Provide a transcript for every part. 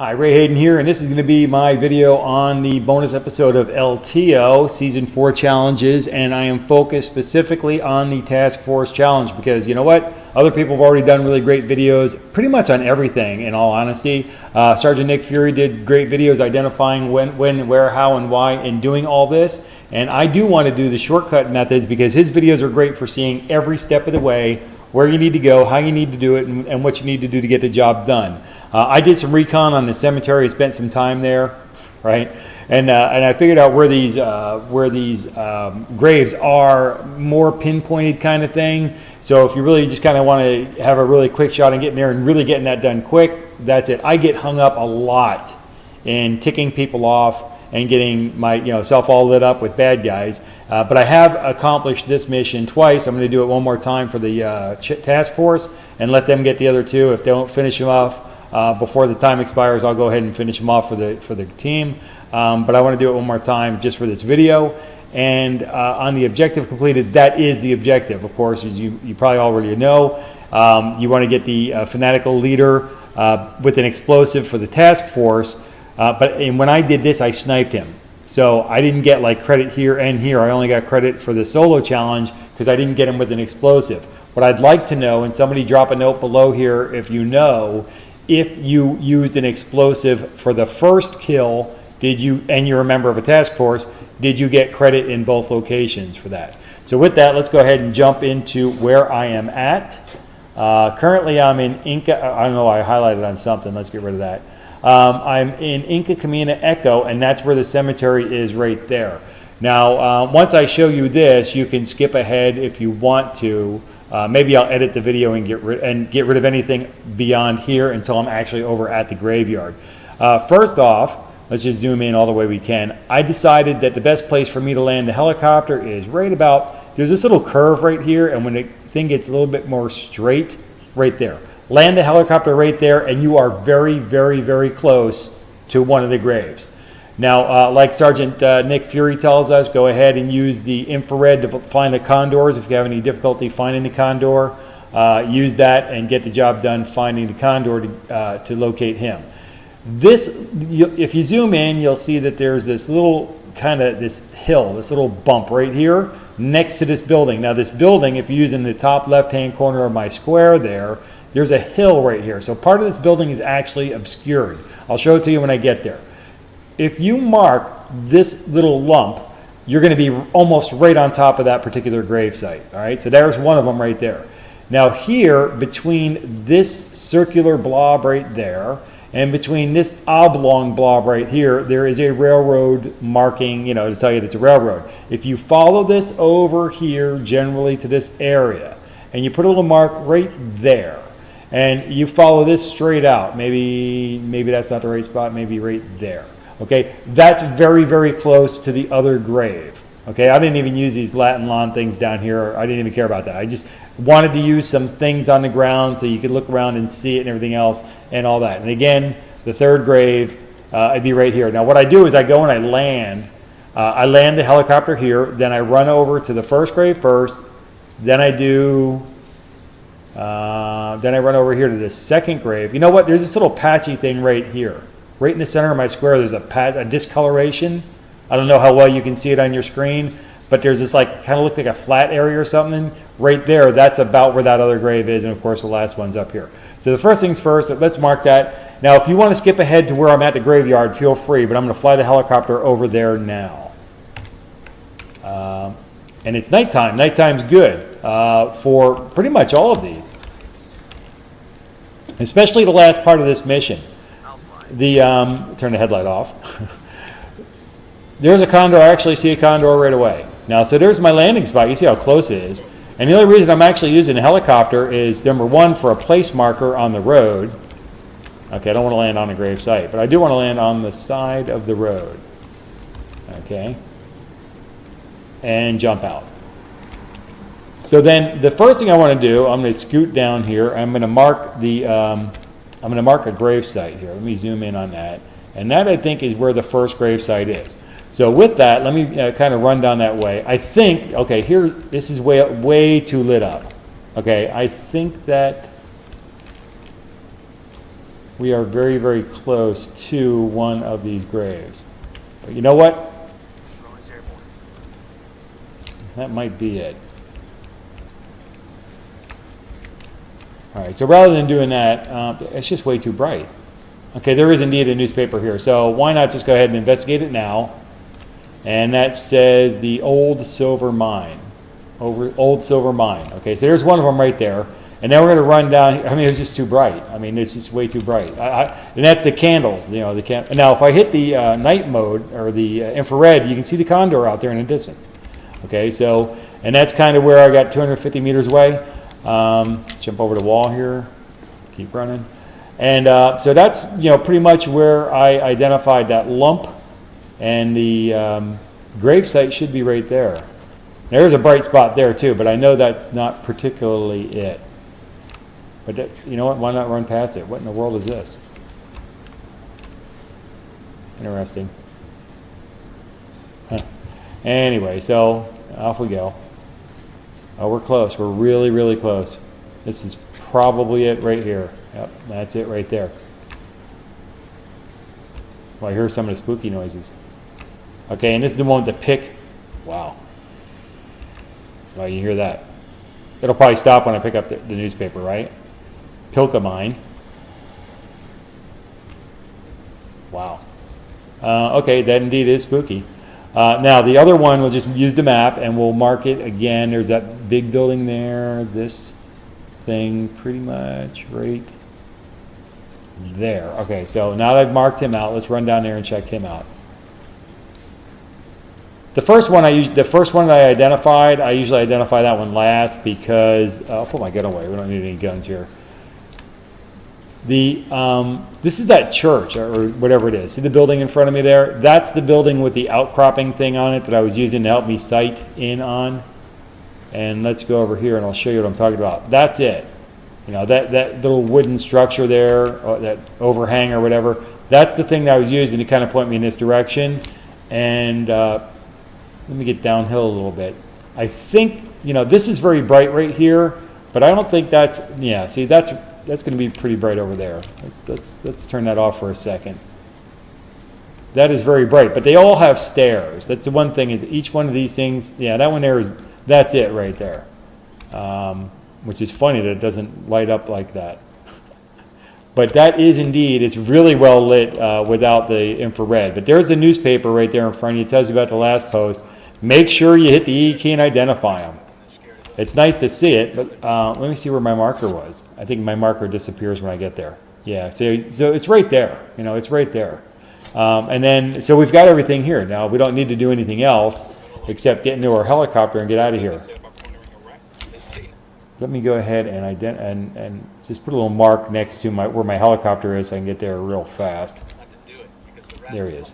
Hi, Ray Hayden here, and this is going to be my video on the bonus episode of LTO Season 4 Challenges, and I am focused specifically on the Task Force Challenge because, you know what, other people have already done really great videos pretty much on everything, in all honesty. Sergeant Nick Fury did great videos identifying when, where, how, and why in doing all this, and I do want to do the shortcut methods because his videos are great for seeing every step of the way, where you need to go, how you need to do it, and what you need to do to get the job done. I did some recon on the cemetery, spent some time there, right? And I figured out where these graves are, more pinpointed kind of thing. So if you really just kind of want to have a really quick shot and get in there and really getting that done quick, that's it. I get hung up a lot in ticking people off and getting my self all lit up with bad guys. But I have accomplished this mission twice. I'm going to do it one more time for the task force and let them get the other two. If they don't finish them off before the time expires, I'll go ahead and finish them off for the team. But I want to do it one more time just for this video. And on the objective completed, that is the objective, of course, as you probably already know. You want to get the fanatical leader with an explosive for the task force. And when I did this, I sniped him. So I didn't get like credit here and here. I only got credit for the solo challenge because I didn't get him with an explosive. What I'd like to know, and somebody drop a note below here if you know, if you used an explosive for the first kill, and you're a member of a task force, did you get credit in both locations for that? So with that, let's go ahead and jump into where I am at. Currently I'm in Inca, I don't know, I highlighted on something, let's get rid of that. I'm in Inca Camina Echo, and that's where the cemetery is right there. Now, once I show you this, you can skip ahead if you want to. Maybe I'll edit the video and get rid of anything beyond here until I'm actually over at the graveyard. First off, let's just zoom in all the way we can. I decided that the best place for me to land the helicopter is right about, there's this little curve right here, and when the thing gets a little bit more straight, right there. Land the helicopter right there, and you are very, very, very close to one of the graves. Now, like Sergeant Nick Fury tells us, go ahead and use the infrared to find the condors. If you have any difficulty finding the condor, use that and get the job done finding the condor to locate him. If you zoom in, you'll see that there's this little this hill, this little bump right here next to this building. Now this building, if you're using the top left-hand corner of my square there's a hill right here. So part of this building is actually obscured. I'll show it to you when I get there. If you mark this little lump, you're going to be almost right on top of that particular grave site. All right, so there's one of them right there. Now here, between this circular blob right there and between this oblong blob right here, there is a railroad marking, to tell you that it's a railroad. If you follow this over here, generally to this area, and you put a little mark right there, and you follow this straight out, maybe that's not the right spot, maybe right there. Okay, that's very, very close to the other grave. Okay, I didn't even use these Latin lawn things down here. I didn't even care about that. I just wanted to use some things on the ground so you could look around and see it and everything else and all that. And again, the third grave, I'd be right here. Now what I do is I go and I land the helicopter here, then I run over to the first grave first, then I run over here to the second grave. You know what, there's this little patchy thing right here. Right in the center of my square, there's a discoloration. I don't know how well you can see it on your screen, but there's this kind of looks like a flat area or something. Right there, that's about where that other grave is, and of course the last one's up here. So the first things first, let's mark that. Now if you want to skip ahead to where I'm at the graveyard, feel free, but I'm going to fly the helicopter over there now. And it's nighttime. Nighttime's good for pretty much all of these. Especially the last part of this mission. Turn the headlight off. There's a condor. I actually see a condor right away. Now, so there's my landing spot. You see how close it is. And the only reason I'm actually using a helicopter is, number one, for a place marker on the road. Okay, I don't want to land on a grave site, but I do want to land on the side of the road. Okay. And jump out. So then the first thing I want to do, I'm going to scoot down here. I'm going to mark a grave site here. Let me zoom in on that. And that, I think, is where the first grave site is. So with that, let me kind of run down that way. I think, okay, here, this is way too lit up. Okay, I think that we are very, very close to one of these graves. But you know what? That might be it. All right, so rather than doing that, it's just way too bright. Okay, there is indeed a newspaper here, so why not just go ahead and investigate it now? And that says the Old Silver Mine. Old Silver Mine. Okay, so there's one of them right there. And then we're going to run down. I mean, it's just too bright. I mean, it's just way too bright. And that's the candles. You know, now, if I hit the night mode or the infrared, you can see the condor out there in the distance. Okay, so, and that's kind of where I got 250 meters away. Jump over the wall here. Keep running. And so that's, you know, pretty much where I identified that lump. And the grave site should be right there. There's a bright spot there too, but I know that's not particularly it. But that, you know what, why not run past it? What in the world is this? Interesting. Huh. Anyway, so off we go. Oh, we're close. We're really, really close. This is probably it right here. Yep, that's it right there. Well, I hear some of the spooky noises. Okay, and this is the one with the pick. Wow. Well, you hear that. It'll probably stop when I pick up the newspaper, right? Pilka mine. Wow. Okay, that indeed is spooky. Now, the other one, we'll just use the map and we'll mark it again. There's that big building there. This thing pretty much right there. Okay, so now that I've marked him out, let's run down there and check him out. The first one that I identified, I usually identify that one last because I'll put my gun away. We don't need any guns here. This is that church or whatever it is. See the building in front of me there? That's the building with the outcropping thing on it that I was using to help me sight in on. And let's go over here and I'll show you what I'm talking about. That's it. You know, that little wooden structure there, or that overhang or whatever, that's the thing that I was using to kind of point me in this direction. And let me get downhill a little bit. I think, you know, this is very bright right here, but I don't think that's, yeah, see, that's going to be pretty bright over there. Let's turn that off for a second. That is very bright, but they all have stairs. That's the one thing, is each one of these things, yeah, that one there is, that's it right there. Which is funny that it doesn't light up like that. But that is indeed, it's really well lit without the infrared. But there's the newspaper right there in front of you. It tells you about the last post. Make sure you hit the E key and identify them. It's nice to see it, but let me see where my marker was. I think my marker disappears when I get there. Yeah, so it's right there. You know, it's right there. And then, so we've got everything here. Now, we don't need to do anything else except get into our helicopter and get out of here. Let me go ahead and just put a little mark next to where my helicopter is so I can get there real fast. There he is.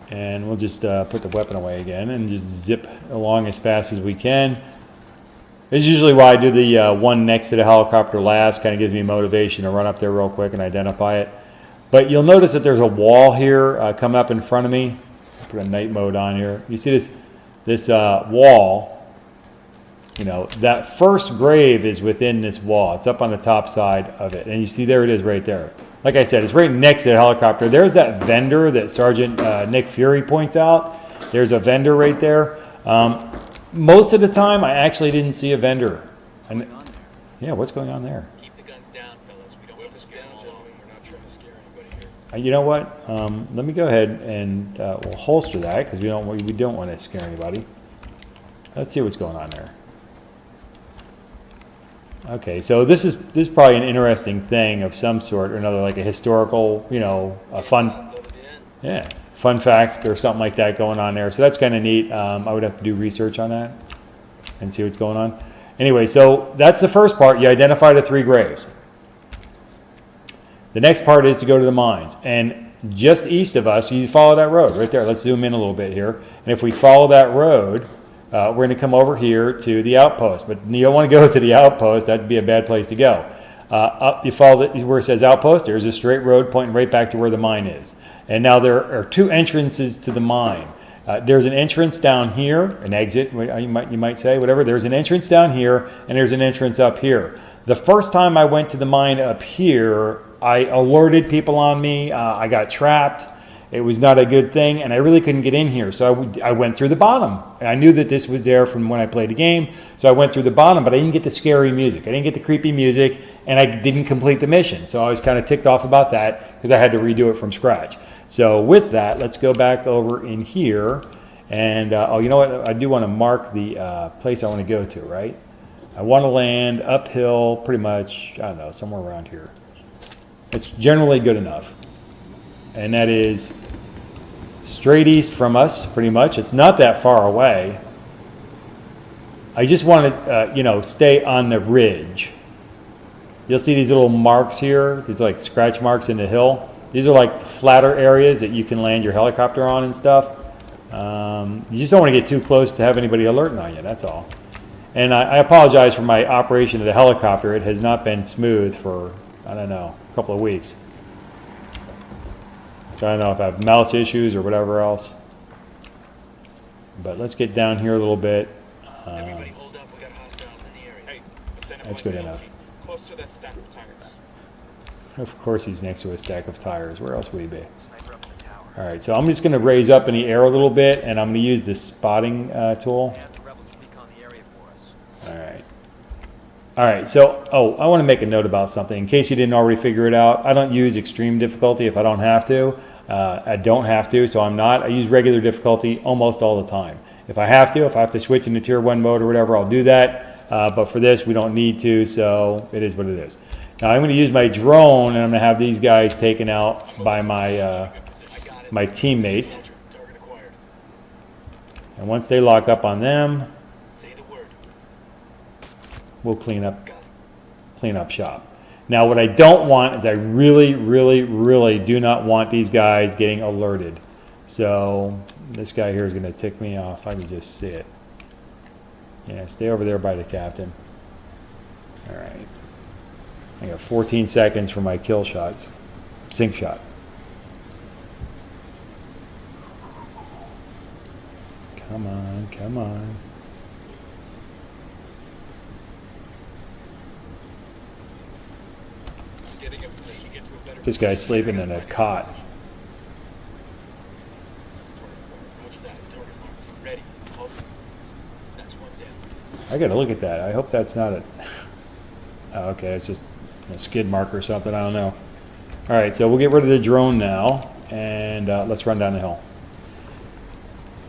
And we'll just put the weapon away again and just zip along as fast as we can. This is usually why I do the one next to the helicopter last. Kind of gives me motivation to run up there real quick and identify it. But you'll notice that there's a wall here coming up in front of me. Put a night mode on here. You see this wall, you know, that first grave is within this wall. It's up on the top side of it. And you see there it is right there. Like I said, it's right next to the helicopter. There's that vendor that Sergeant Nick Fury points out. There's a vendor right there. Most of the time, I actually didn't see a vendor. And, yeah, what's going on there? Keep the guns down, fellas. We don't want to scare them. We're not trying to scare anybody here. You know what? Let me go ahead and we'll holster that because we don't want to scare anybody. Let's see what's going on there. Okay, so this is probably an interesting thing of some sort or another, like a historical, you know, a fun fact or something like that going on there. So that's kind of neat. I would have to do research on that and see what's going on. Anyway, so that's the first part. You identify the 3 graves. The next part is to go to the mines. And just east of us, you follow that road right there. Let's zoom in a little bit here. And if we follow that road, we're going to come over here to the outpost. But you don't want to go to the outpost. That'd be a bad place to go. Up, you follow where it says outpost. There's a straight road pointing right back to where the mine is. And now there are 2 entrances to the mine. There's an entrance down here, an exit, you might say, whatever. There's an entrance down here, and there's an entrance up here. The first time I went to the mine up here, I alerted people on me. I got trapped. It was not a good thing, and I really couldn't get in here. So I went through the bottom. And I knew that this was there from when I played the game, so I went through the bottom, but I didn't get the scary music. I didn't get the creepy music, and I didn't complete the mission. So I was kind of ticked off about that because I had to redo it from scratch. So with that, let's go back over in here. And, oh, you know what? I do want to mark the place I want to go to, right? I want to land uphill pretty much, I don't know, somewhere around here. It's generally good enough. And that is straight east from us, pretty much. It's not that far away. I just want to, you know, stay on the ridge. You'll see these little marks here, these like scratch marks in the hill. These are like the flatter areas that you can land your helicopter on and stuff. You just don't want to get too close to have anybody alerting on you, that's all. And I apologize for my operation of the helicopter. It has not been smooth for, I don't know, a couple of weeks. So I don't know if I have mouse issues or whatever else. But let's get down here a little bit. Everybody hold up, we got hostiles in the area. Hey, That's good enough. Close to that stack of tires. Of course he's next to a stack of tires. Where else would he be? All right, so I'm just going to raise up in the air a little bit, and I'm going to use this spotting tool. All right. All right, so, oh, I want to make a note about something. In case you didn't already figure it out, I don't use extreme difficulty if I don't have to. I don't have to, so I'm not. I use regular difficulty almost all the time. If I have to switch into tier 1 mode or whatever, I'll do that. But for this, we don't need to, so it is what it is. Now, I'm going to use my drone, and I'm going to have these guys taken out by my teammates. And once they lock up on them, we'll clean up shop. Now, what I don't want is I really, really, really do not want these guys getting alerted. So this guy here is going to tick me off. I can just see it. Yeah, stay over there by the captain. All right. I got 14 seconds for my kill shots. Sink shot. Come on, come on. This guy's sleeping in a cot. I gotta look at that. I hope that's not a... Oh, okay, it's just a skid mark or something. I don't know. All right, so we'll get rid of the drone now, and let's run down the hill.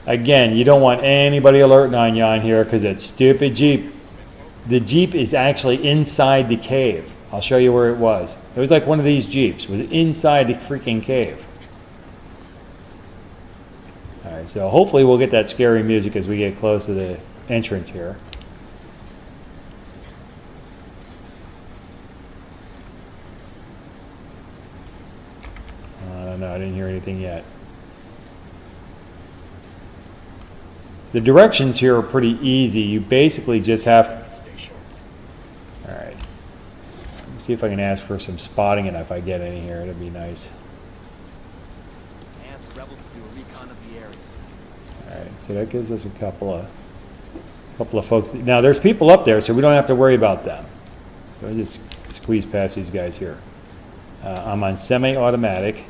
Again, you don't want anybody alerting on you on here because that stupid Jeep. The Jeep is actually inside the cave. I'll show you where it was. It was like one of these Jeeps. It was inside the freaking cave. All right, so hopefully we'll get that scary music as we get close to the entrance here. I don't know. I didn't hear anything yet. The directions here are pretty easy. You basically just have... All right. See if I can ask for some spotting, and if I get any here, it'd be nice. Ask the rebels to do a recon of the area. All right, so that gives us a couple of folks. Now there's people up there, so we don't have to worry about them. So I just squeeze past these guys here. I'm on semi-automatic,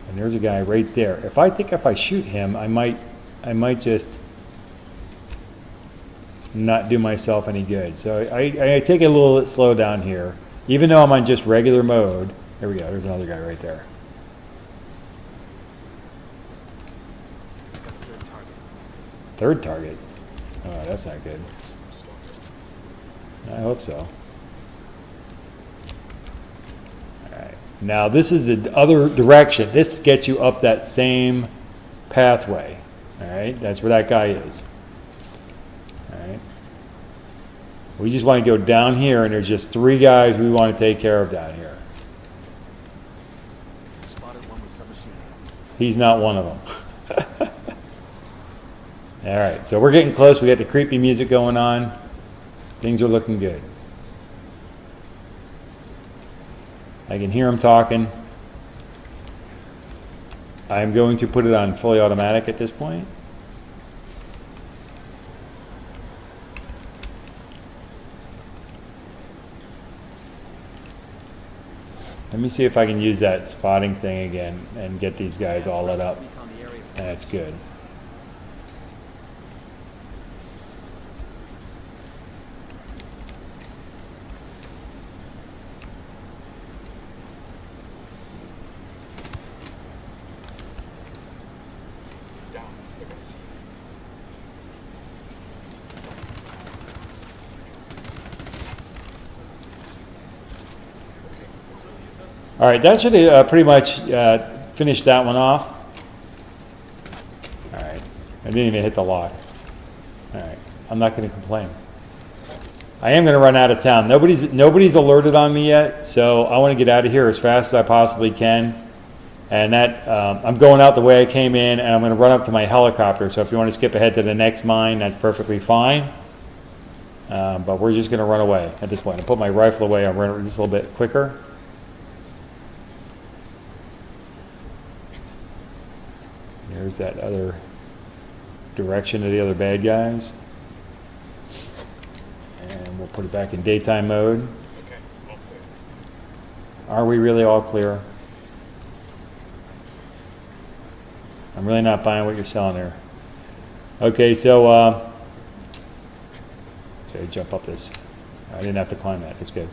and there's a guy right there. If I shoot him, I might just not do myself any good. So I take it a little bit slow down here, even though I'm on just regular mode. There we go. There's another guy right there. Third target. Oh, that's not good. I hope so. All right. Now this is the other direction. This gets you up that same pathway. All right. That's where that guy is. All right. We just want to go down here, and there's just 3 guys we want to take care of down here. Spotted one with submachine guns. He's not one of them. All right, so we're getting close. We got the creepy music going on. Things are looking good. I can hear him talking. I'm going to put it on fully automatic at this point. Let me see if I can use that spotting thing again and get these guys all lit up. Recon the area. That's good. Down. They're gonna see you. All right, that should pretty much finish that one off. All right, I didn't even hit the lock. All right, I'm not going to complain. I am going to run out of town. Nobody's alerted on me yet, so I want to get out of here as fast as I possibly can. And that I'm going out the way I came in, and I'm going to run up to my helicopter. So if you want to skip ahead to the next mine, that's perfectly fine. But we're just going to run away at this point. I put my rifle away. I'm running just a little bit quicker. There's that other direction of the other bad guys. And we'll put it back in daytime mode. Okay, all clear. Are we really all clear? I'm really not buying what you're selling there. Okay, so should I jump up this? I didn't have to climb that. That's good.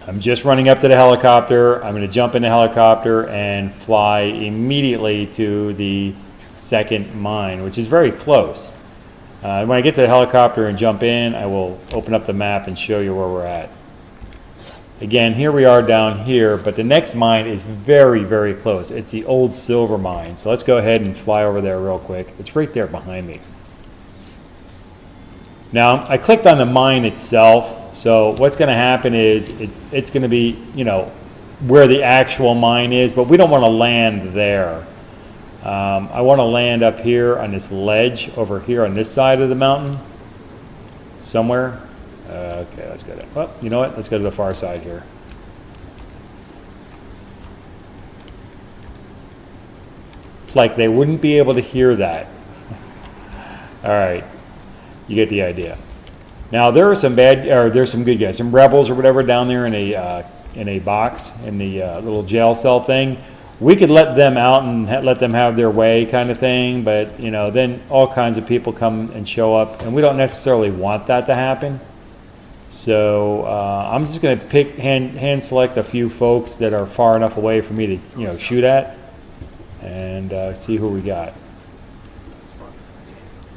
I'm just running up to the helicopter. I'm going to jump in the helicopter and fly immediately to the second mine, which is very close. When I get to the helicopter and jump in, I will open up the map and show you where we're at. Again, here we are down here, but the next mine is very, very close. It's the old silver mine. So let's go ahead and fly over there real quick. It's right there behind me. Now, I clicked on the mine itself. So what's going to happen is it's going to be, you know, where the actual mine is, but we don't want to land there. I want to land up here on this ledge over here on this side of the mountain somewhere. Okay, let's go there. Well, you know what? Let's go to the far side here. Like they wouldn't be able to hear that. All right, you get the idea. Now there are some there's some good guys, some rebels or whatever down there in a box in the little jail cell thing. We could let them out and let them have their way, kind of thing. But you know, then all kinds of people come and show up, and we don't necessarily want that to happen. So I'm just going to hand select a few folks that are far enough away for me to shoot at, and see who we got.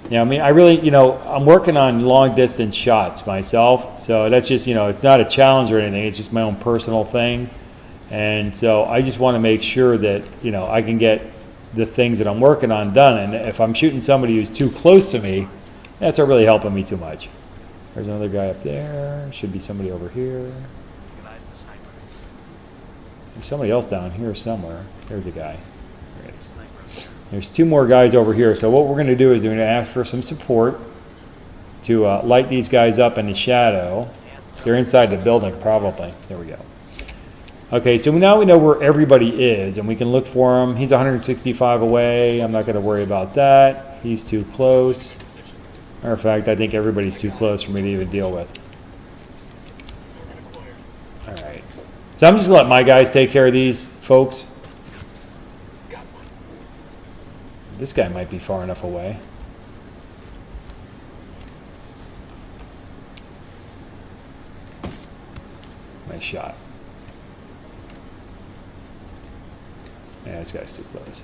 Yeah, I mean, I really, I'm working on long distance shots myself, so that's just, it's not a challenge or anything, it's just my own personal thing. And so I just want to make sure that, I can get the things that I'm working on done. And if I'm shooting somebody who's too close to me, that's not really helping me too much. There's another guy up there, should be somebody over here. There's somebody else down here somewhere. There's a guy. There's two more guys over here. So what we're going to do is we're going to ask for some support to light these guys up in the shadow. They're inside the building probably. There we go. Okay, so now we know where everybody is, and we can look for him. He's 165 away. I'm not going to worry about that. He's too close. Matter of fact, I think everybody's too close for me to even deal with. All right. So I'm just going to let my guys take care of these folks. This guy might be far enough away. Nice shot. Yeah, this guy's too close.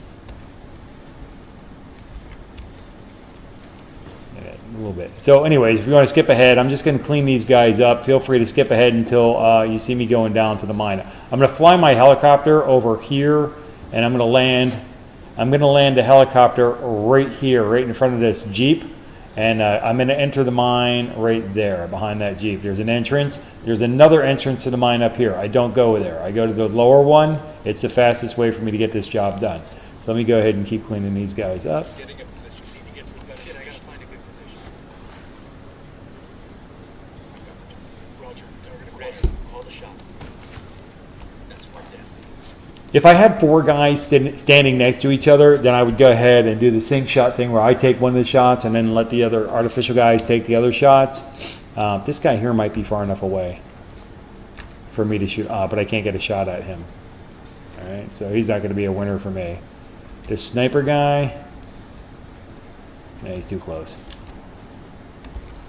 Yeah, a little bit. So anyways, if you want to skip ahead, I'm just going to clean these guys up. Feel free to skip ahead until you see me going down to the mine. I'm going to fly my helicopter over here, and I'm going to land the helicopter right here, right in front of this Jeep. And I'm going to enter the mine right there behind that Jeep. There's an entrance. There's another entrance to the mine up here. I don't go there. I go to the lower one. It's the fastest way for me to get this job done. So let me go ahead and keep cleaning these guys up. Getting a position. Need to get to a better position. I gotta find a good position. Roger. Target acquired. Call the shot. That's one down. If I had four guys standing next to each other, then I would go ahead and do the sync shot thing where I take one of the shots and then let the other artificial guys take the other shots. This guy here might be far enough away. for me to shoot. But I can't get a shot at him. All right, so he's not going to be a winner for me. This sniper guy, yeah, he's too close.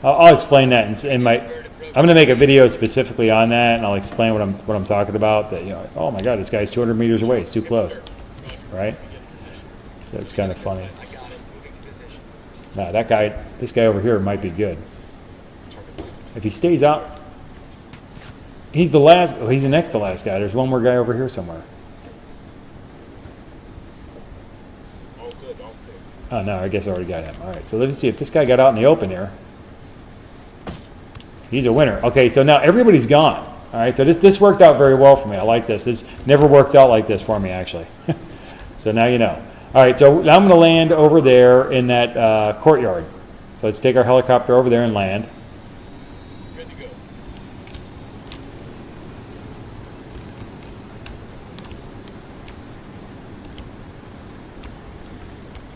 I'll explain that in my. I'm going to make a video specifically on that, and I'll explain what I'm talking about. That, you know, oh my God, this guy's 200 meters away. It's too close, right? So it's kind of funny. Nah, this guy over here might be good. If he stays out, he's the last. Oh, he's the next to last guy. There's one more guy over here somewhere. Oh no, I guess I already got him. All right, so let me see if this guy got out in the open here. He's a winner. Okay, so now everybody's gone. All right, so this worked out very well for me. I like this. This never works out like this for me, actually. So now you know. All right, so now I'm going to land over there in that courtyard. So let's take our helicopter over there and land. Good to go.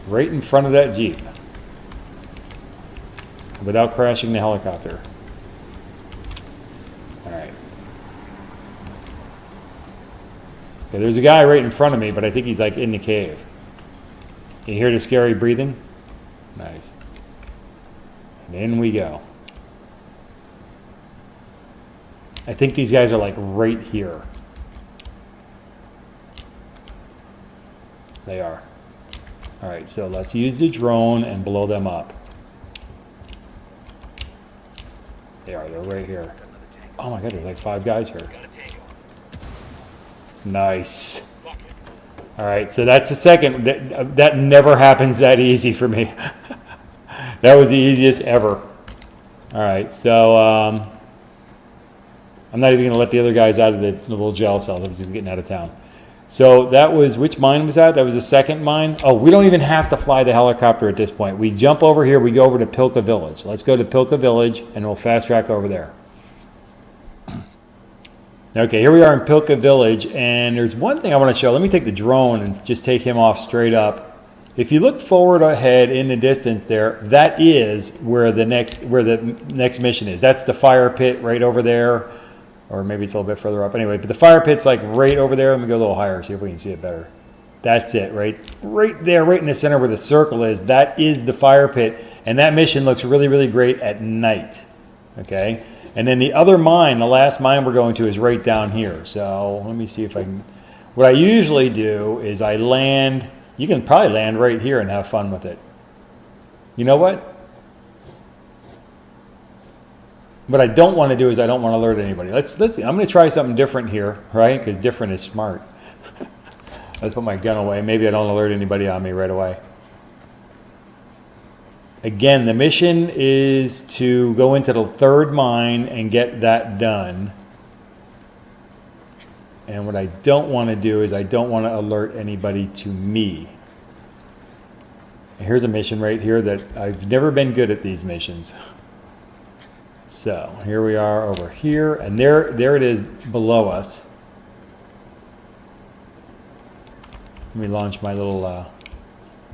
Right in front of that Jeep. Without crashing the helicopter. All right. Okay, there's a guy right in front of me, but I think he's like in the cave. You hear the scary breathing? Nice. And in we go. I think these guys are like right here. They are. All right, so let's use the drone and blow them up. They are, they're right here. Oh my God, there's like 5 guys here. Nice. All right, so that's the second. That never happens that easy for me. That was the easiest ever. All right, so I'm not even going to let the other guys out of the little jail cells. I'm just getting out of town. So that was, which mine was that? That was the second mine. Oh, we don't even have to fly the helicopter at this point. We jump over here. We go over to Pilka Village. Let's go to Pilka Village, and we'll fast track over there. Okay, here we are in Pilka Village, and there's one thing I want to show. Let me take the drone and just take him off straight up. If you look forward ahead in the distance there, that is where the next mission is. That's the fire pit right over there, or maybe it's a little bit further up. Anyway, but the fire pit's like right over there. Let me go a little higher, see if we can see it better. That's it, right there, right in the center where the circle is. That is the fire pit, and that mission looks really, really great at night. Okay. And then the other mine, the last mine we're going to, is right down here. So let me see if I can. What I usually do is I land. You can probably land right here and have fun with it. You know what? What I don't want to do is I don't want to alert anybody. Let's see. I'm going to try something different here, right? Because different is smart. Let's put my gun away. Maybe I don't alert anybody on me right away. Again, the mission is to go into the third mine and get that done. And what I don't want to do is I don't want to alert anybody to me. And here's a mission right here that I've never been good at these missions. So here we are over here, and there it is below us. Let me launch my little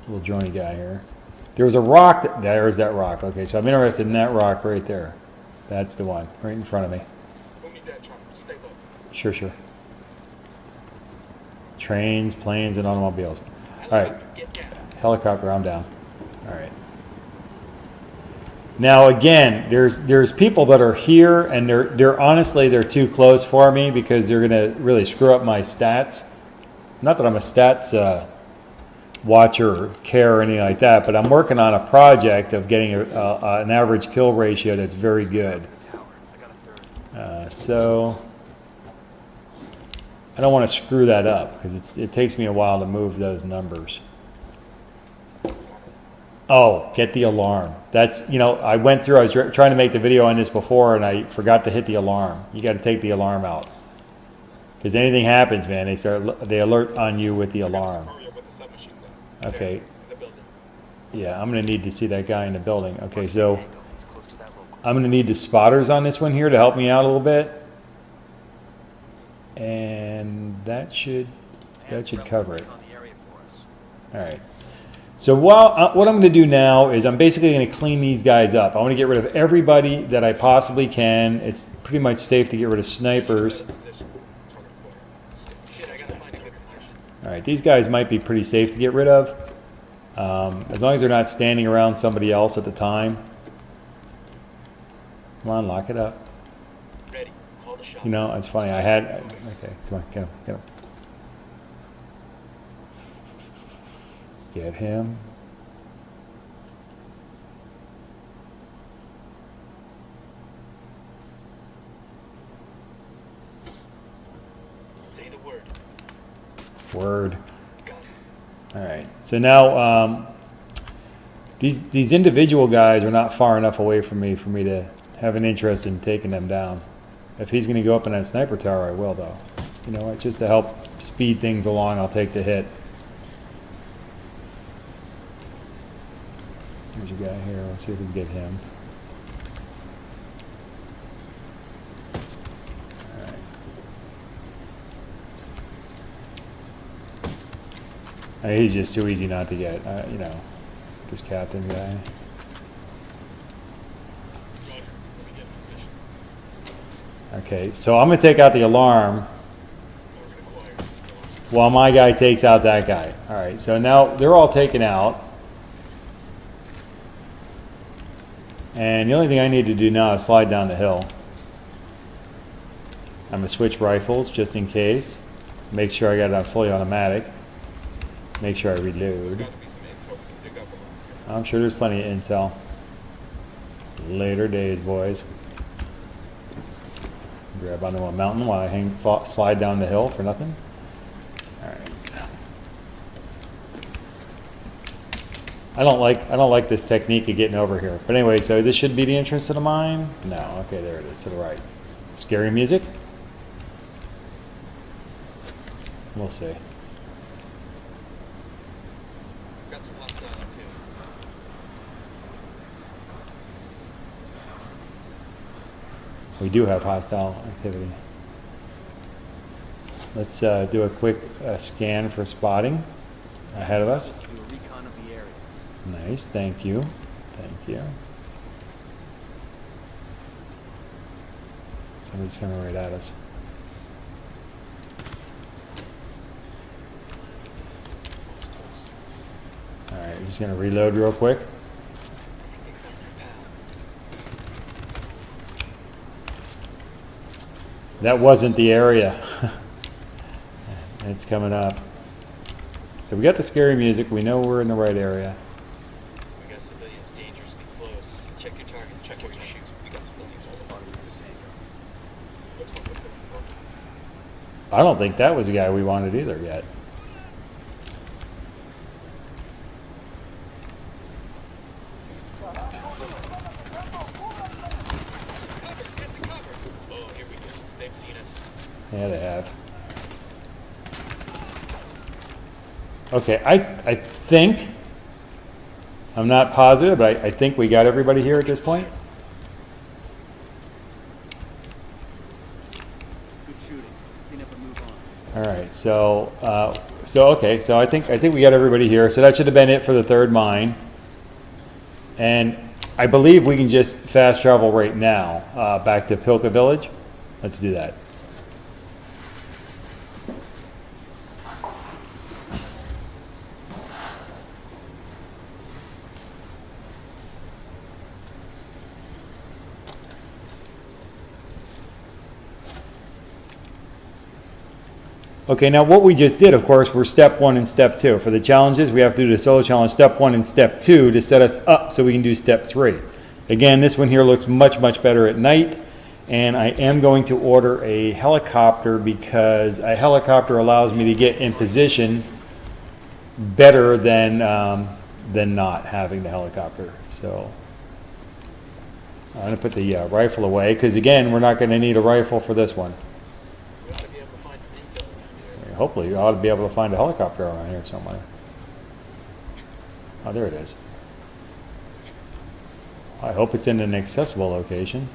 droney guy here. There was a rock, there's that rock. Okay, so I'm interested in that rock right there. That's the one, right in front of me. Don't need that, Chopper. Stay low. Sure, sure. Trains, planes, and automobiles. All right, Get down. helicopter, I'm down. All right. Now again, there's people that are here, and they're honestly they're too close for me because they're gonna really screw up my stats. Not that I'm a stats watcher or care or anything like that, but I'm working on a project of getting an average kill ratio that's very good. So I don't want to screw that up because it takes me a while to move those numbers. Oh, get the alarm. That's, you know, I went through, I was trying to make the video on this before and I forgot to hit the alarm. You got to take the alarm out. Because anything happens, man, they alert on you with the alarm. Okay. Yeah, I'm going to need to see that guy in the building. Okay, so I'm going to need the spotters on this one here to help me out a little bit. And that should cover it. All right. So what I'm going to do now is I'm basically going to clean these guys up. I want to get rid of everybody that I possibly can. It's pretty much safe to get rid of snipers. All right, these guys might be pretty safe to get rid of. As long as they're not standing around somebody else at the time. Come on, lock it up. Ready. Call the shot. You know, it's funny. Okay, come on, get him, get him. Get him. Say the word. Word. Got it. All right. So now these individual guys are not far enough away from me for me to have an interest in taking them down. If he's going to go up in that sniper tower, I will, though. You know what? Just to help speed things along, I'll take the hit. There's a guy here. Let's see if we can get him. All right. He's just too easy not to get, you know, this captain guy. Roger. Let me get in position. Okay, so I'm going to take out the alarm Target acquired. while my guy takes out that guy. All right, so now they're all taken out. And the only thing I need to do now is slide down the hill. I'm going to switch rifles just in case. Make sure I got it on fully automatic. Make sure I reload. There's got to be some intel we can pick up on. I'm sure there's plenty of intel. Later days, boys. Grab onto a mountain while I slide down the hill for nothing. All right. I don't like this technique of getting over here. But anyway, so this should be the entrance to the mine. No, okay, there it is to the right. Scary music. We'll see. Got some hostile activity. We do have hostile activity. Let's do a quick scan for spotting ahead of us. Do a recon of the area. Nice, thank you. Thank you. Somebody's coming right at us. All right, just gonna reload real quick. That wasn't the area. It's coming up. So we got the scary music. We know we're in the right area. We got civilians dangerously close. Check your targets. Check what you shoot. We got civilians all about it. Looks like we're putting work. I don't think that was the guy we wanted either yet. Cover! Get the cover! Oh, here we go. They've seen us. Yeah, they have. Okay, I think, I'm not positive, but I think we got everybody here at this point. Good shooting. Clean up and move on. All right, so okay, so I think we got everybody here. So that should have been it for the third mine. And I believe we can just fast travel right now back to Pilka Village. Let's do that. Okay, now what we just did, of course, were step 1 and step 2. For the challenges, we have to do the solo challenge step 1 and step 2 to set us up so we can do step 3. Again, this one here looks much, much better at night. And I am going to order a helicopter because a helicopter allows me to get in position better than not having the helicopter. So I'm going to put the rifle away because, again, we're not going to need a rifle for this one. We ought to be able to find some intel around here. Hopefully, you ought to be able to find a helicopter around here somewhere. Oh, there it is. I hope it's in an accessible location.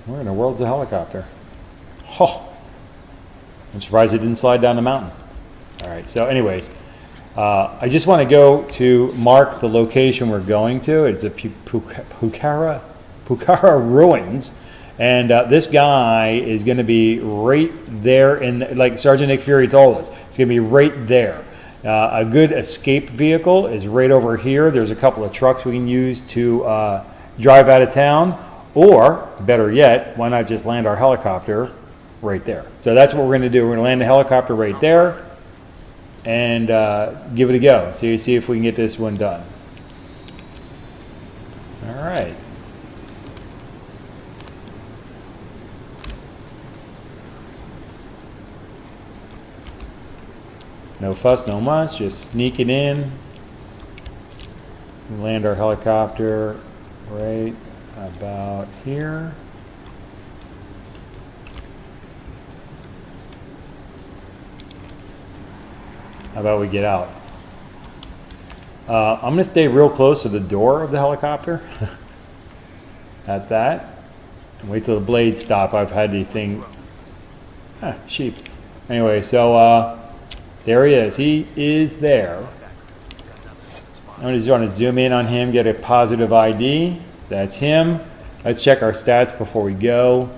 Where in the world's the helicopter? Oh, I'm surprised it didn't slide down the mountain. All right, so anyways, I just want to go to mark the location we're going to. It's a Pucara ruins. And this guy is going to be right there, like Sergeant Nick Fury told us, it's going to be right there. A good escape vehicle is right over here. There's a couple of trucks we can use to drive out of town, or better yet, why not just land our helicopter right there? So that's what we're going to do. We're going to land the helicopter right there and give it a go. See if we can get this one done. All right. No fuss, no muss, just sneak it in. Land our helicopter right about here. How about we get out? I'm going to stay real close to the door of the helicopter at that. And wait till the blades stop. I've had the thing. Sheep. Anyway, so there he is. He is there. I'm just going to zoom in on him, get a positive ID. That's him. Let's check our stats before we go.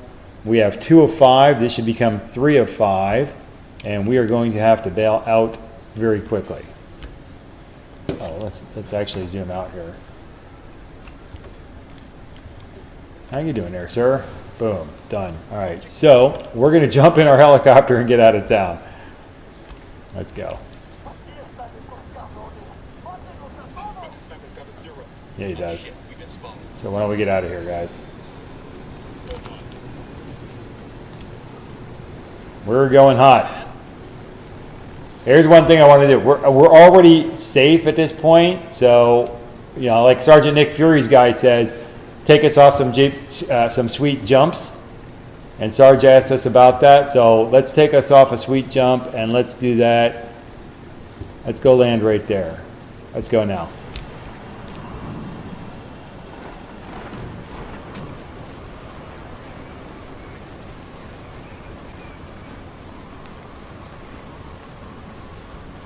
We have 2 of 5. This should become 3 of 5. And we are going to have to bail out very quickly. Oh, let's actually zoom out here. How you doing there, sir? Boom, done. All right, so we're going to jump in our helicopter and get out of town. Let's go. Yeah, he does. So why don't we get out of here, guys? We're going hot. Here's one thing I want to do. We're already safe at this point, so you know, like Sergeant Nick Fury's guy says, take us off some sweet jumps. And Sarge asked us about that, so let's take us off a sweet jump and let's do that. Let's go land right there. Let's go now.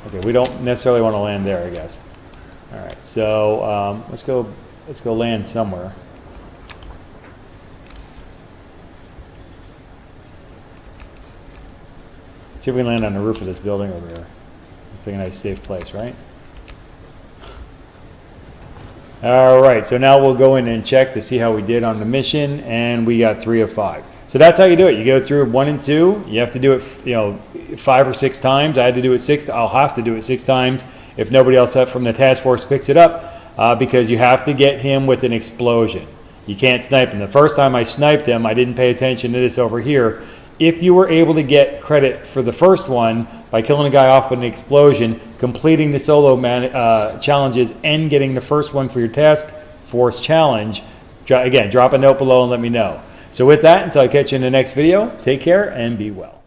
Okay, we don't necessarily want to land there, I guess. All right, so let's go land somewhere. See if we can land on the roof of this building over here. Looks like a nice safe place, right? All right, so now we'll go in and check to see how we did on the mission, and we got 3 of 5. So that's how you do it. You go through 1 and 2. You have to do it, 5 or 6 times. I had to do it 6. I'll have to do it 6 times if nobody else from the task force picks it up, because you have to get him with an explosion. You can't snipe him. The first time I sniped him, I didn't pay attention to this over here. If you were able to get credit for the first one by killing a guy off with an explosion, completing the solo challenges, and getting the first one for your task force challenge, again, drop a note below and let me know. So with that, until I catch you in the next video, take care and be well.